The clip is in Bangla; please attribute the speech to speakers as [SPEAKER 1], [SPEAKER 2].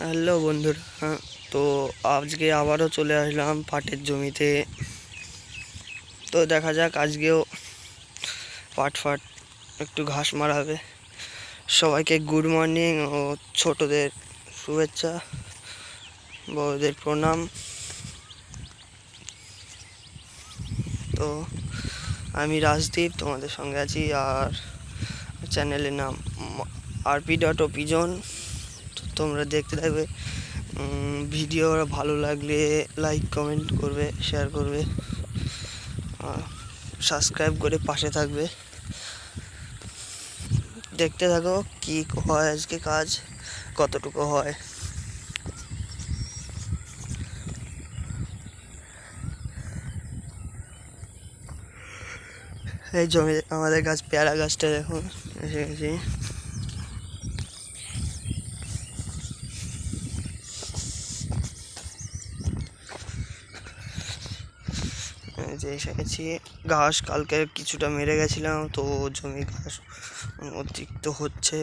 [SPEAKER 1] হ্যালো বন্ধুরা, তো আজকে আবারও চলে আসলাম পাটের জমিতে। তো দেখা যাক আজকেও পাট একটু ঘাস মারাবে। সবাইকে গুড মর্নিং ও ছোটদের শুভেচ্ছা, বড়দের প্রণাম। তো আমি রাজদীপ তোমাদের সঙ্গে আছি, আর চ্যানেলের নাম RP.Pigeon। তোমরা দেখতে থাকবে। ভিডিও ভালো লাগলে লাইক কমেন্ট করবে, শেয়ার করবে, সাবস্ক্রাইব করে পাশে থাকবে। দেখতে থাকো কি হয় আজকে, কাজ কতটুকু হয়। এই জমি আমাদের গাছ, পেয়ারা গাছটা দেখুন এসে গেছি। যে এসে গেছি, ঘাস কালকে কিছুটা মেরে গেছিলাম, তো জমি ঘাস অতিরিক্ত হচ্ছে।